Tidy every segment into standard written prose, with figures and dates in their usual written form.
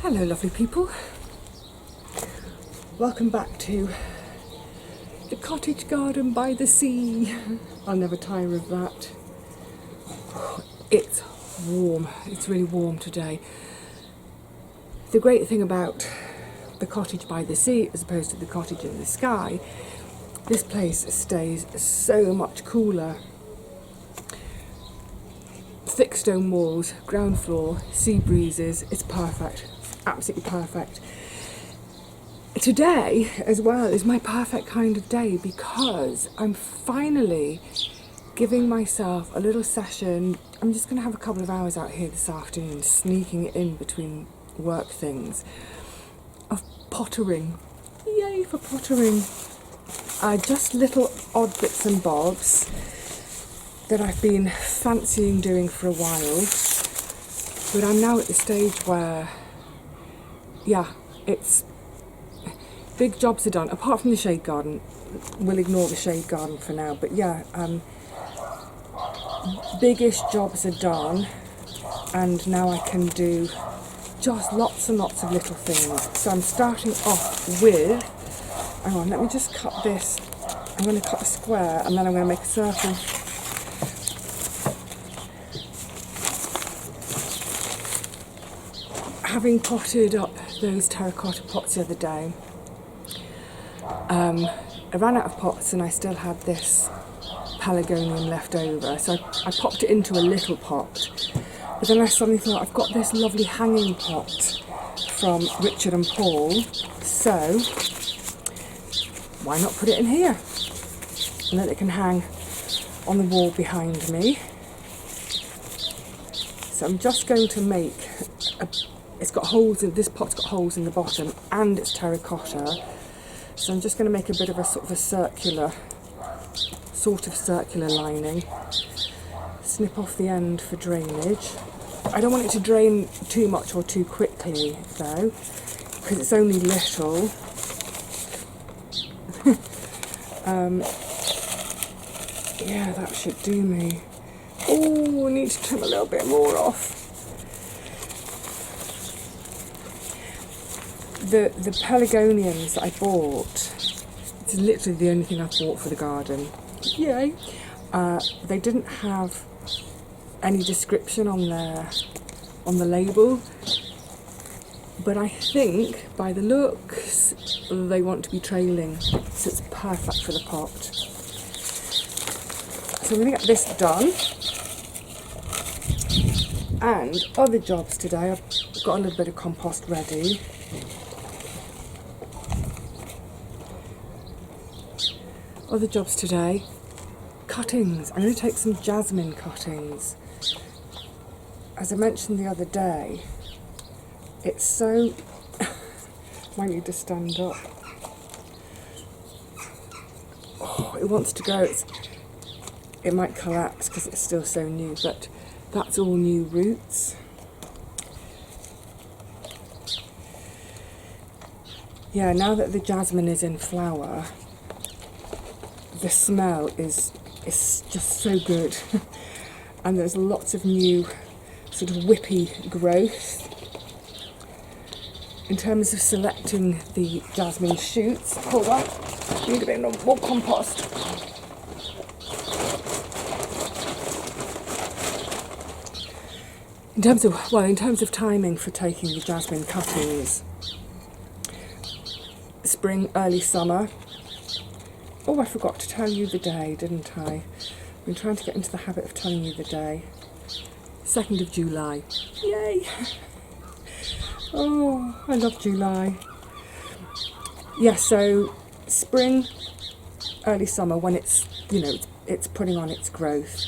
Hello lovely people, welcome back to the cottage garden by the sea. I'll never tire of that. It's warm, it's really warm today. The great thing about the cottage by the sea as opposed to the cottage in the sky, this place stays so much cooler. Thick stone walls, ground floor, sea breezes, it's perfect. Absolutely perfect. Today as well is my perfect kind of day because I'm finally giving myself a little session. I'm just going to have a couple of hours out here this afternoon, sneaking it in between work things, of pottering. Yay for pottering. Just little odd bits and bobs that I've been fancying doing for a while, but I'm now at the stage where it's big jobs are done, apart from the shade garden. We'll ignore the shade garden for now, but biggish jobs are done, and now I can do just lots and lots of little things. So I'm starting off with, hang on, let me just cut this. I'm going to cut a square and then I'm going to make a circle. Having potted up those terracotta pots the other day, I ran out of pots and I still had this pelargonium left over, so I popped it into a little pot. But then I suddenly thought, I've got this lovely hanging pot from Richard and Paul, so why not put it in here? And then it can hang on the wall behind me. So I'm just going to make it's got holes in this pot's got holes in the bottom and it's terracotta, so I'm just going to make a bit of a sort of circular lining, snip off the end for drainage. I don't want it to drain too much or too quickly though, because it's only little. Yeah, that should do me. Oh, I need to trim a little bit more off. The pelargoniums that I bought, it's literally the only thing I've bought for the garden. Yay! They didn't have any description on the label, but I think by the looks they want to be trailing, so it's perfect for the pot. So I'm going to get this done. And other jobs today, I've got a little bit of compost ready. Other jobs today, cuttings. I'm going to take some jasmine cuttings. As I mentioned the other day, it's so... might need to stand up. Oh, it wants to go. It might collapse because it's still so new, but that's all new roots. Yeah, now that the jasmine is in flower, the smell is just so good. And there's lots of new sort of whippy growth. In terms of selecting the jasmine shoots, hold on, need a bit more compost. In terms of timing for taking the jasmine cuttings, spring, early summer. Oh, I forgot to tell you the day, didn't I? I've been trying to get into the habit of telling you the day. 2nd of July. Yay! Oh, I love July. Yeah, so spring, early summer, when it's, it's putting on its growth.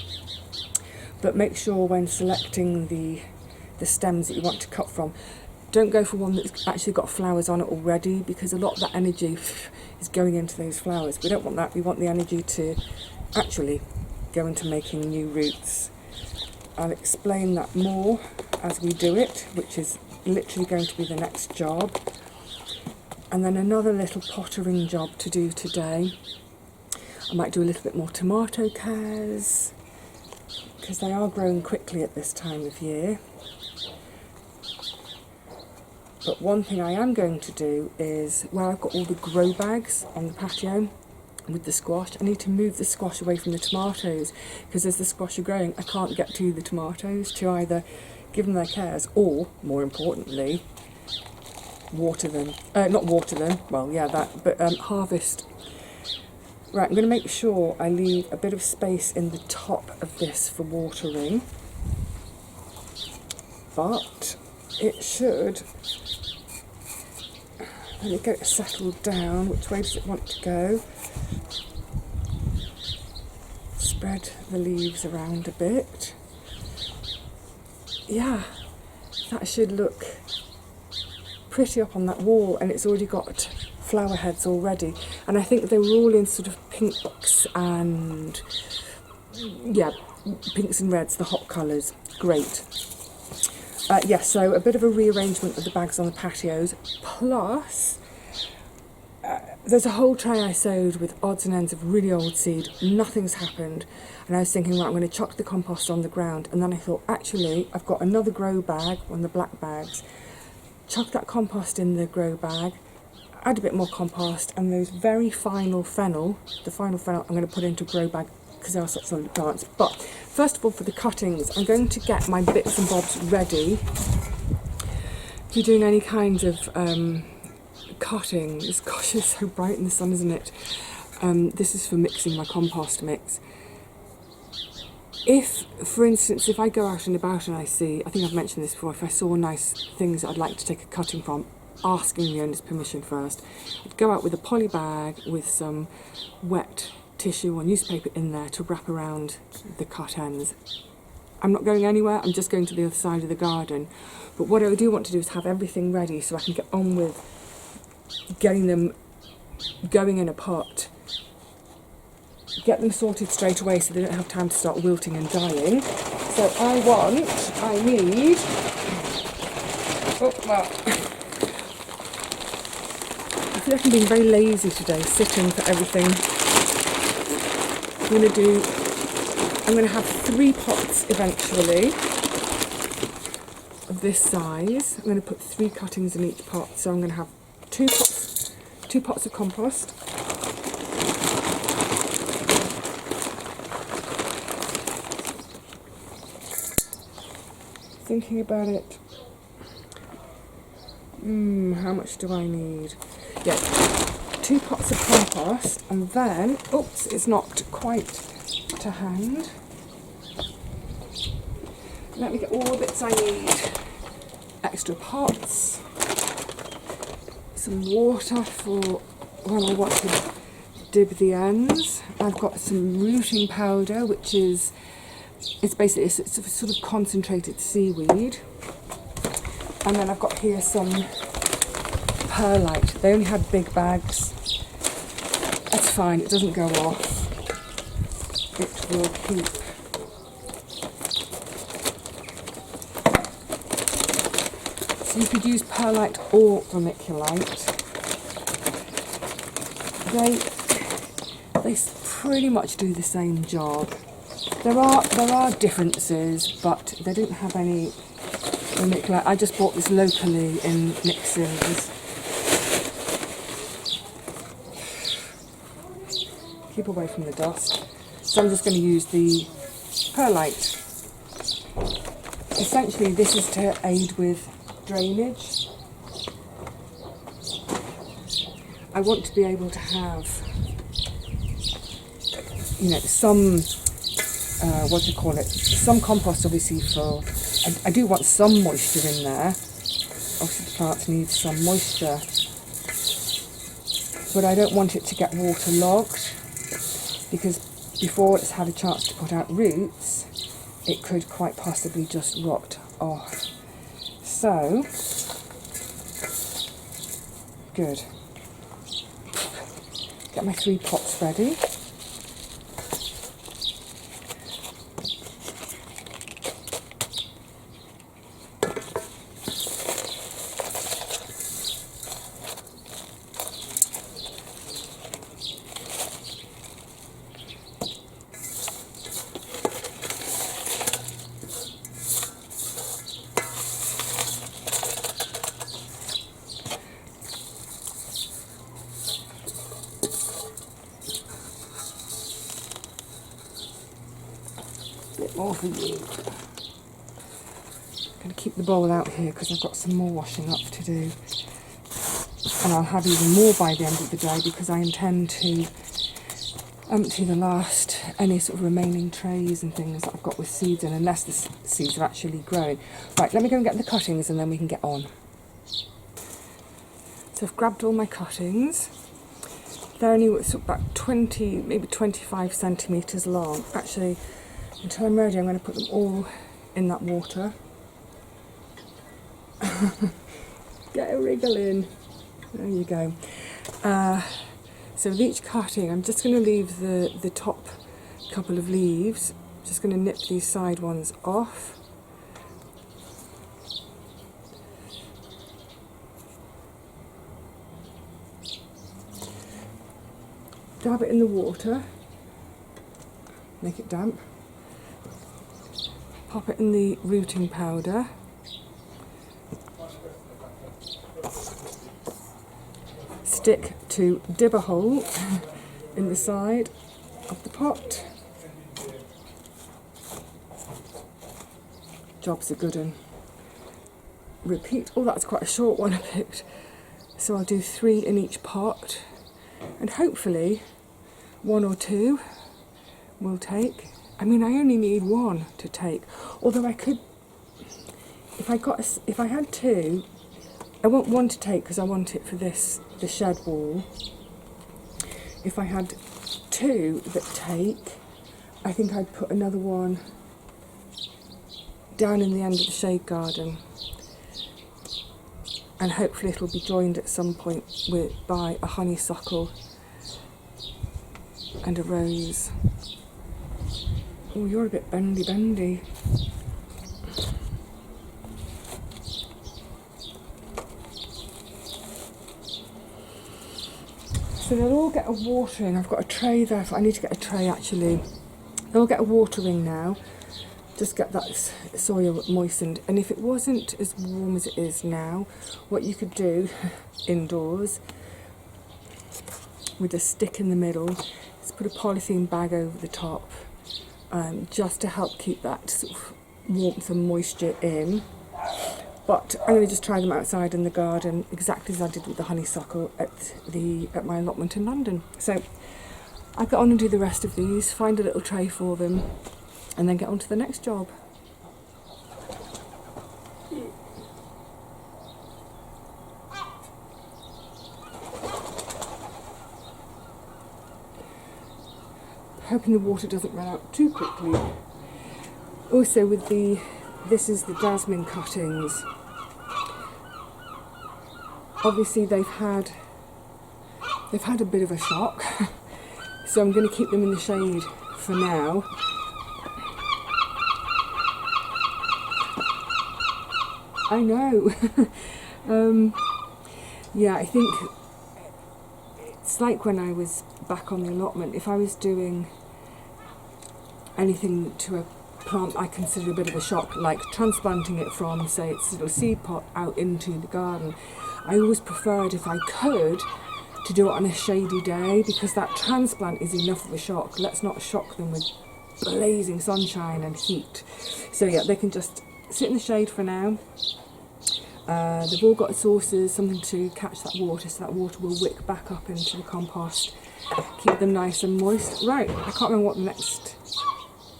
But make sure when selecting the stems that you want to cut from, don't go for one that's actually got flowers on it already, because a lot of that energy is going into those flowers. We don't want that. We want the energy to actually go into making new roots. I'll explain that more as we do it, which is literally going to be the next job. And then another little pottering job to do today. I might do a little bit more tomato cares, because they are growing quickly at this time of year. But one thing I am going to do is, where I've got all the grow bags on the patio with the squash, I need to move the squash away from the tomatoes, because as the squash are growing, I can't get to the tomatoes to either give them their cares or, more importantly, water them. Not water them, well, yeah, that, but harvest. Right, I'm going to make sure I leave a bit of space in the top of this for watering, but it should, let me get it settled down. Which way does it want to go? Spread the leaves around a bit. Yeah, that should look pretty up on that wall, and it's already got flower heads already, and I think they were all in sort of pinks and, yeah, pinks and reds, the hot colours. Great. Yeah, so a bit of a rearrangement of the bags on the patios, plus there's a whole tray I sowed with odds and ends of really old seed. Nothing's happened, and I was thinking, right, I'm going to chuck the compost on the ground, and then I thought, actually, I've got another grow bag, one of the black bags, chuck that compost in the grow bag, add a bit more compost, and those very final fennel, the final fennel, I'm going to put into a grow bag because there are such lovely plants. But first of all, for the cuttings, I'm going to get my bits and bobs ready. If you're doing any kinds of cuttings, gosh, it's so bright in the sun, isn't it? This is for mixing my compost mix. If, for instance, if I go out and about and I see, I think I've mentioned this before, if I saw nice things that I'd like to take a cutting from, asking the owner's permission first, I'd go out with a poly bag with some wet tissue or newspaper in there to wrap around the cut ends. I'm not going anywhere, I'm just going to the other side of the garden. But what I do want to do is have everything ready so I can get on with getting them going in a pot, get them sorted straight away so they don't have time to start wilting and dying. So I need, oh, well, I feel like I'm being very lazy today, sitting for everything. I'm going to have 3 pots eventually of this size. I'm going to put 3 cuttings in each pot, so I'm going to have 2 pots of compost. Thinking about it, how much do I need? Yeah, 2 pots of compost, and then, oops, it's not quite to hand. Let me get all the bits I need. Extra pots, some water for when I want to dib the ends. I've got some rooting powder, which is, it's basically it's a sort of concentrated seaweed. And then I've got here some perlite. They only had big bags. That's fine, it doesn't go off. It will keep. So you could use perlite or vermiculite. They pretty much do the same job. There are differences, but they didn't have any vermiculite. I just bought this locally in mixers. Keep away from the dust. So I'm just going to use the perlite. Essentially, this is to aid with drainage. I want to be able to have, you know, some, what do you call it, some compost obviously for, I do want some moisture in there. Obviously the plants need some moisture, but I don't want it to get waterlogged, because before it's had a chance to put out roots, it could quite possibly just rot off. So, good. Get my 3 pots ready. for you. I'm going to keep the bowl out here because I've got some more washing up to do. And I'll have even more by the end of the day because I intend to empty the last, any sort of remaining trays and things that I've got with seeds in, unless the seeds are actually growing. Right, let me go and get the cuttings and then we can get on. So I've grabbed all my cuttings. They're only sort of about 20, maybe 25 centimetres long. Actually, until I'm ready, I'm going to put them all in that water. Get a wriggle in. There you go. So with each cutting, I'm just going to leave the top couple of leaves. Just going to nip these side ones off. Dab it in the water, make it damp. Pop it in the rooting powder. Stick to dib a hole in the side of the pot. Job's a good one. Repeat. Oh, that's quite a short one I picked. So I'll do 3 in each pot. And hopefully 1 or 2 will take. I mean, I only need 1 to take. Although I could, if I had 2, I want 1 to take because I want it for the shed wall. If I had 2 that take, I think I'd put another one down in the end of the shade garden. And hopefully it'll be joined at some point by a honeysuckle and a rose. Oh, you're a bit bendy. So they'll all get a watering. I've got a tray there. I need to get a tray actually. They'll get a watering now. Just get that soil moistened. And if it wasn't as warm as it is now, what you could do indoors with a stick in the middle is put a polythene bag over the top, just to help keep that sort of warmth and moisture in. But I'm going to just try them outside in the garden, exactly as I did with the honeysuckle at my allotment in London. So I'll get on and do the rest of these, find a little tray for them, and then get on to the next job. Hoping the water doesn't run out too quickly. Also with this is the Jasmine cuttings. Obviously they've had a bit of a shock, so I'm going to keep them in the shade for now. I know. Yeah, I think it's like when I was back on the allotment. If I was doing anything to a plant I consider a bit of a shock, like transplanting it from, say, its little seed pot out into the garden, I always preferred, if I could, to do it on a shady day, because that transplant is enough of a shock. Let's not shock them with blazing sunshine and heat. So yeah, they can just sit in the shade for now. They've all got sources, something to catch that water, so that water will wick back up into the compost, keep them nice and moist. Right, I can't remember what the next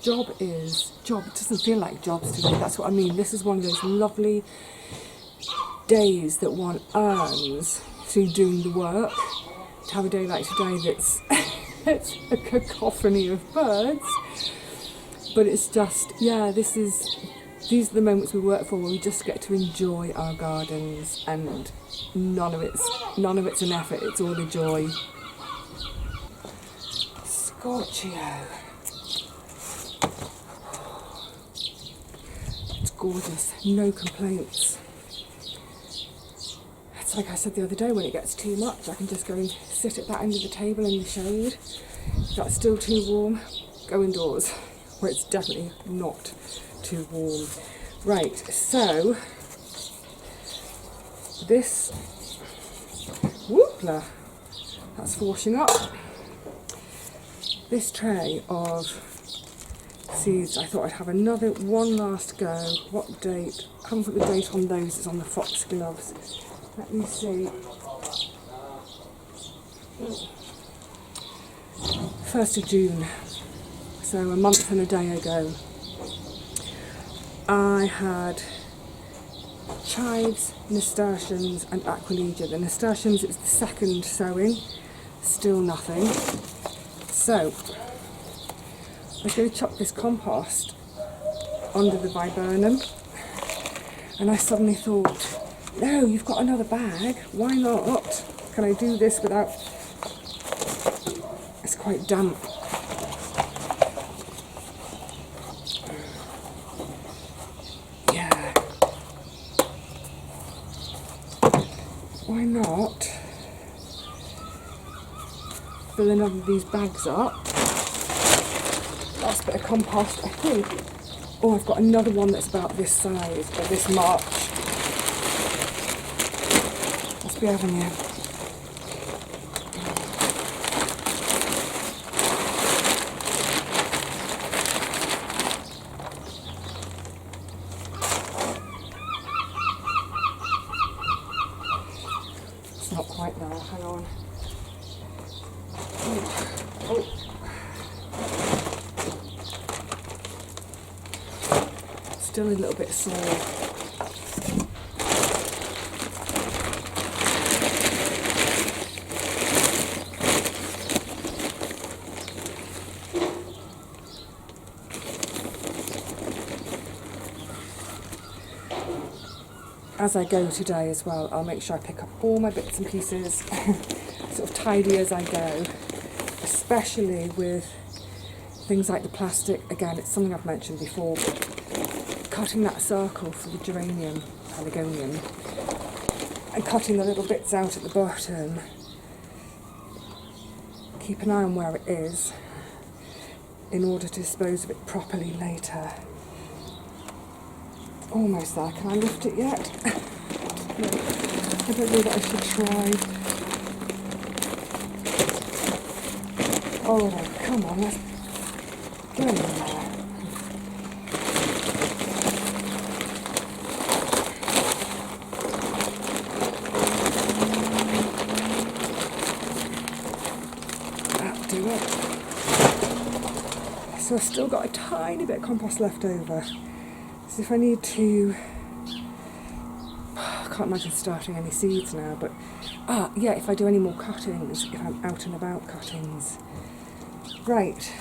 job is. Job, it doesn't feel like jobs today, that's what I mean. This is one of those lovely days that one earns through doing the work. To have a day like today that's it's a cacophony of birds, but it's just, yeah, these are the moments we work for, where we just get to enjoy our gardens, and none of it's an effort, it's all a joy. Scorchio. It's gorgeous, no complaints. It's like I said the other day, when it gets too much, I can just go and sit at that end of the table in the shade. If that's still too warm, go indoors, where it's definitely not too warm. Right, so this whoopla, that's washing up. This tray of seeds. I thought I'd have one last go. What date? I haven't put the date on those, it's on the foxgloves. Let me see. 1st of June, so a month and a day ago, I had chives, nasturtiums and aquilegia. The nasturtiums, it's the second sowing, still nothing. So I was going to chuck this compost under the viburnum, and I suddenly thought, no, you've got another bag, why not? Can I do this without, it's quite damp. Yeah. Why not fill another of these bags up? Last bit of compost, I think. Oh, I've got another one that's about this size, but this March. Must be having you. It's not quite there, hang on. Oh. Still a little bit sore. As I go today as well, I'll make sure I pick up all my bits and pieces, sort of tidy as I go, especially with things like the plastic. Again, it's something I've mentioned before, but cutting that circle for the geranium, pelargonium, and cutting the little bits out at the bottom. Keep an eye on where it is in order to dispose of it properly later. Almost there. Can I lift it yet? No, I don't know that I should try. Oh no, come on, let's get in there. That'll do it. So I've still got a tiny bit of compost left over. So if I need to, I can't imagine starting any seeds now, but yeah, if I do any more cuttings, if I'm out and about cuttings. Right.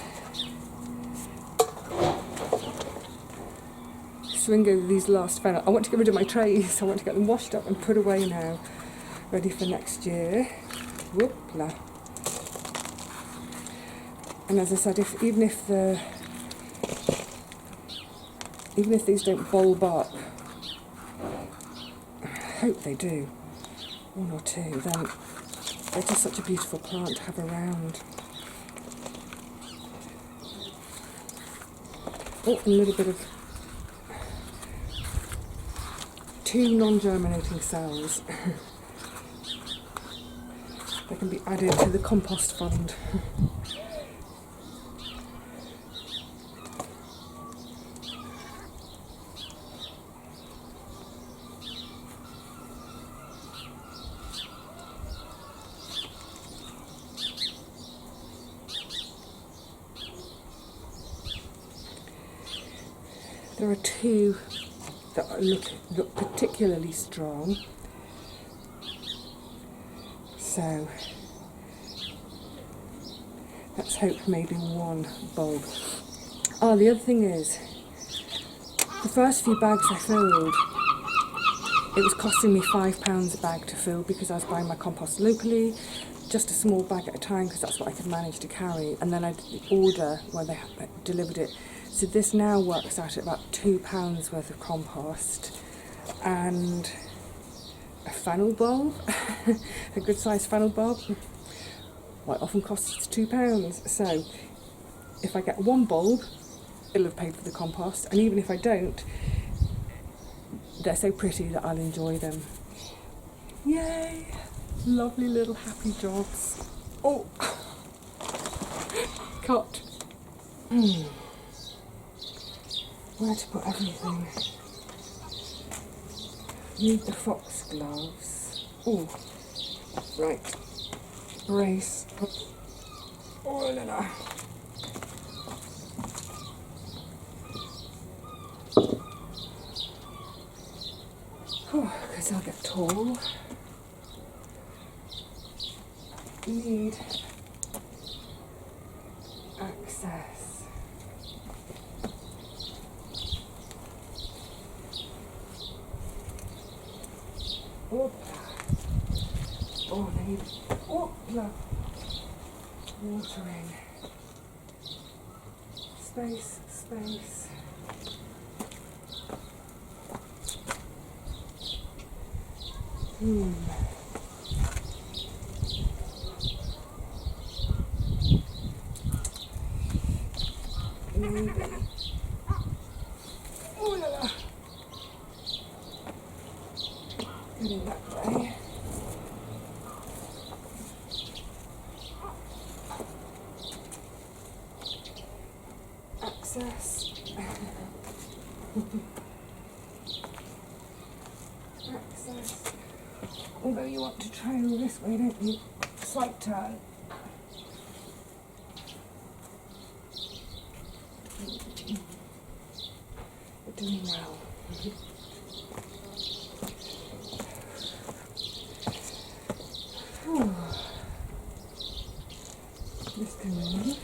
Swing over these last fennel. I want to get rid of my trays. I want to get them washed up and put away now, ready for next year. Whoopla. And as I said, even if these don't bulb up, I hope they do, one or two, then they're just such a beautiful plant to have around. Oh, a little bit of 2 non-germinating cells. They can be added to the compost fund. There are 2 that look particularly strong, so let's hope maybe 1 bulb. Oh, the other thing is, the first few bags I filled, it was costing me £5 a bag to fill because I was buying my compost locally, just a small bag at a time because that's what I could manage to carry, and then I did the order where they delivered it. So this now works out at about £2 worth of compost and a fennel bulb, a good sized fennel bulb. Well, it often costs £2. So if I get 1 bulb, it'll have paid for the compost, and even if I don't, they're so pretty that I'll enjoy them. Yay! Lovely little happy jobs. Oh! Cut. where to put everything. Need the foxgloves. Oh, right. Brace. Oh, la la. Because I'll get tall. Need access. Oh, need watering. Space. Maybe. Oh la la. Getting that way. Access. Access. Although you want to trail this way, don't you? Slight turn. You're doing well. This can move.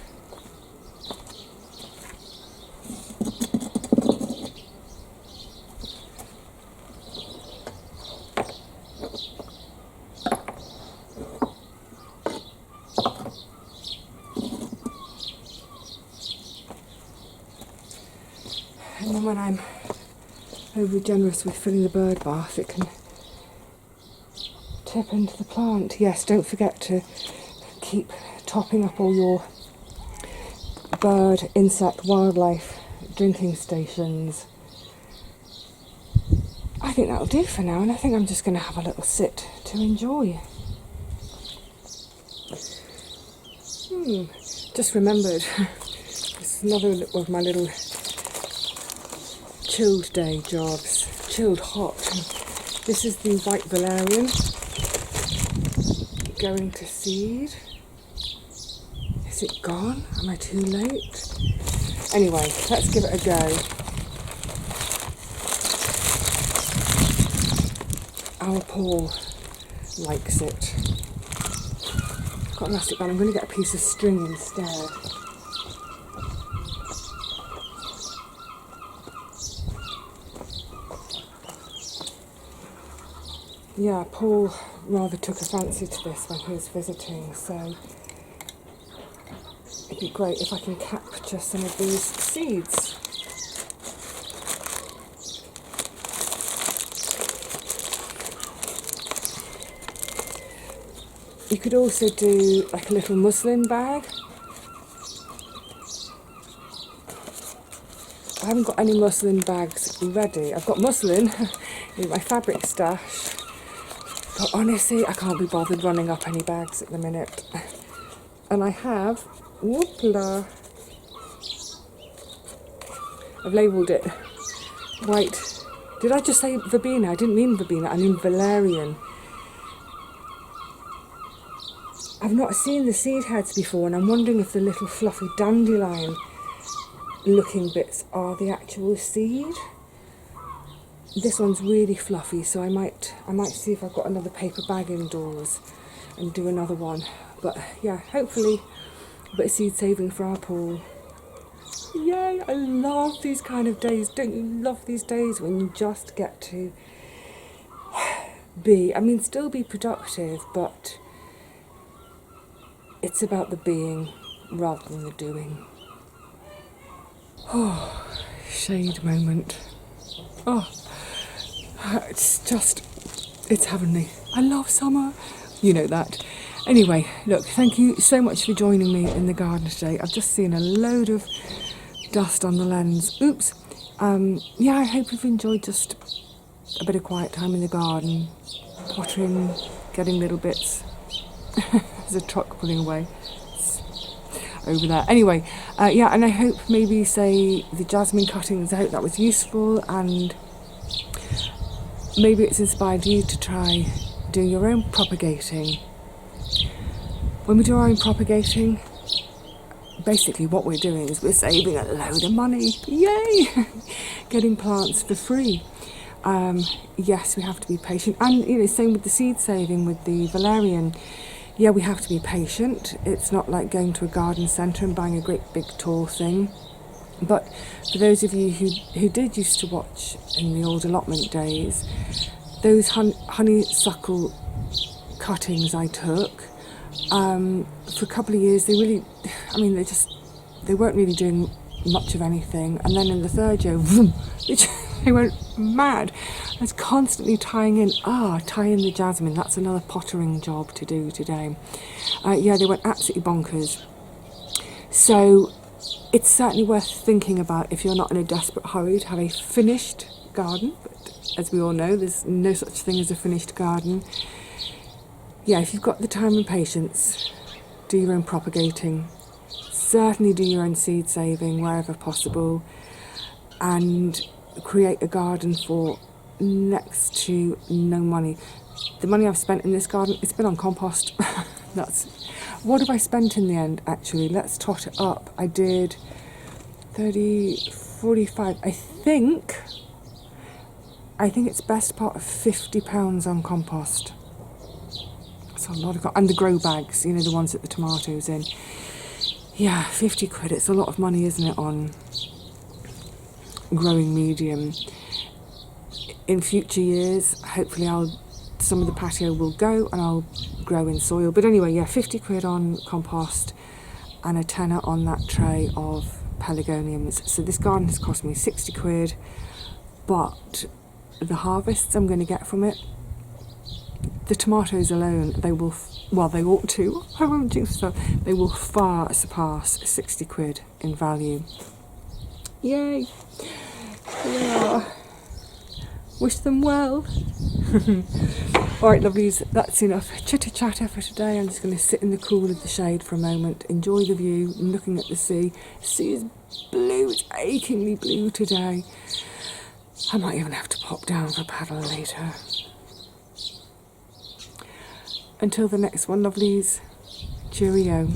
And then when I'm over generous with filling the bird bath, it can tip into the plant. Yes, don't forget to keep topping up all your bird, insect, wildlife drinking stations. I think that'll do for now, and I think I'm just going to have a little sit to enjoy. Just remembered, it's another of my little chilled day jobs. Chilled hot. This is the white valerian going to seed. Is it gone? Am I too late? Anyway, let's give it a go. Our Paul likes it. Got an elastic band. I'm going to get a piece of string instead. Yeah, Paul rather took a fancy to this when he was visiting, so it'd be great if I can capture some of these seeds. You could also do like a little muslin bag. I haven't got any muslin bags ready. I've got muslin in my fabric stash. But honestly, I can't be bothered running up any bags at the minute. And I have, whoopla, I've labelled it white. Did I just say verbena? I didn't mean verbena, I mean valerian. I've not seen the seed heads before, and I'm wondering if the little fluffy dandelion looking bits are the actual seed. This one's really fluffy, so I might see if I've got another paper bag indoors and do another one. But yeah, hopefully a bit of seed saving for our Paul. Yay, I love these kind of days. Don't you love these days when you just get to still be productive, but it's about the being rather than the doing. Oh, shade moment. Oh. It's heavenly. I love summer. You know that. Anyway, look, thank you so much for joining me in the garden today. I've just seen a load of dust on the lens. Oops. Yeah, I hope you've enjoyed just a bit of quiet time in the garden, pottering, getting little bits. There's a truck pulling away. over there. Anyway, yeah, and I hope maybe, say, the jasmine cuttings, I hope that was useful, and maybe it's inspired you to try doing your own propagating. When we do our own propagating, basically what we're doing is we're saving a load of money. Yay! Getting plants for free. Yes, we have to be patient, and you know, same with the seed saving with the valerian. Yeah, we have to be patient. It's not like going to a garden centre and buying a great big tall thing. But for those of you who did used to watch in the old allotment days, those honeysuckle cuttings I took, for a couple of years, they really, I mean, they weren't really doing much of anything. And then in the third year, vroom, they went mad. I was constantly tying in the jasmine. That's another pottering job to do today. Yeah, they went absolutely bonkers. So it's certainly worth thinking about if you're not in a desperate hurry to have a finished garden. But as we all know, there's no such thing as a finished garden. Yeah, if you've got the time and patience, do your own propagating. Certainly do your own seed saving wherever possible, and create a garden for next to no money. The money I've spent in this garden, it's been on compost. What have I spent in the end, actually? Let's tot it up. I did 30, 45, I think it's best part of £50 on compost. That's a lot of, and the grow bags, you know, the ones that the tomatoes in. Yeah, 50 quid, it's a lot of money, isn't it, on growing medium. In future years, hopefully some of the patio will go and I'll grow in soil. But anyway, yeah, 50 quid on compost and a tenner on that tray of pelargoniums. So this garden has cost me 60 quid, but the harvests I'm going to get from it, the tomatoes alone, they will, well, they ought to, I won't do so, they will far surpass 60 quid in value. Yay! Yeah. Wish them well. Alright, lovelies, that's enough chitter-chatter for today. I'm just going to sit in the cool of the shade for a moment, enjoy the view, I'm looking at the sea. The sea is blue, it's achingly blue today. I might even have to pop down for a paddle later. Until the next one, lovelies, cheerio.